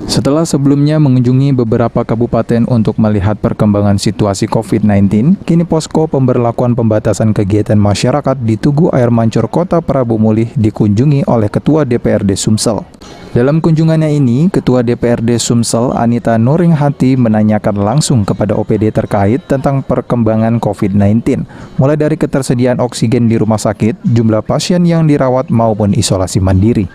Setelah sebelumnya mengunjungi beberapa kabupaten untuk melihat perkembangan situasi COVID-19, kini posko pemberlakuan pembatasan kegiatan masyarakat di Tugu Air Mancur Kota Prabu Mulih dikunjungi oleh Ketua DPRD Sumsel. Dalam kunjungannya ini, Ketua DPRD Sumsel Anita Nuringhati menanyakan langsung kepada OPD terkait tentang perkembangan COVID-19, mulai dari ketersediaan oksigen di rumah sakit, jumlah pasien yang dirawat maupun isolasi mandiri.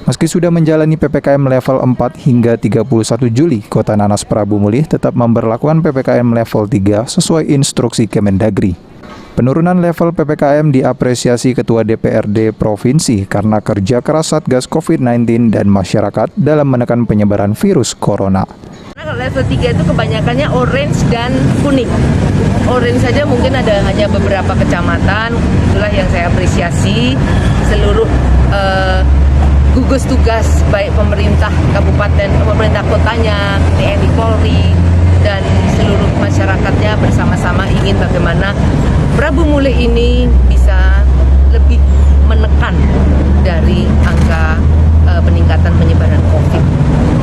Meski sudah menjalani PPKM level 4 hingga 31 Juli, Kota Nanas Prabu Mulih tetap memberlakukan PPKM level 3 sesuai instruksi Kemendagri. Penurunan level PPKM diapresiasi Ketua DPRD Provinsi karena kerja keras Satgas COVID-19 dan masyarakat dalam menekan penyebaran virus corona. Level 3 itu kebanyakannya orange dan kuning. Orange saja mungkin ada hanya beberapa kecamatan, itulah yang saya apresiasi. Seluruh gugus tugas baik pemerintah kabupaten, pemerintah kotanya, TNI Polri, dan seluruh masyarakatnya bersama-sama ingin bagaimana Prabu Mulih ini bisa lebih menekan dari angka peningkatan penyebaran COVID.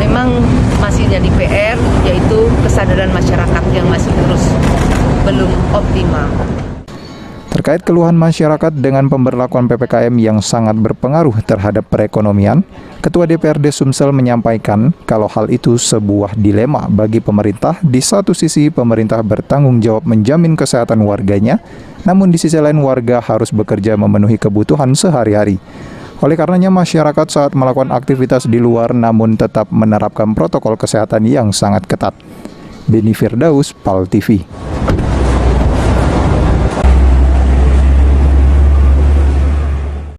Memang masih jadi PR, yaitu kesadaran masyarakat yang masih terus belum optimal. Terkait keluhan masyarakat dengan pemberlakuan PPKM yang sangat berpengaruh terhadap perekonomian, Ketua DPRD Sumsel menyampaikan kalau hal itu sebuah dilema bagi pemerintah. Di satu sisi, pemerintah bertanggung jawab menjamin kesehatan warganya, namun di sisi lain warga harus bekerja memenuhi kebutuhan sehari-hari. Oleh karenanya, masyarakat saat melakukan aktivitas di luar namun tetap menerapkan protokol kesehatan yang sangat ketat. Beni Firdaus, PAL TV.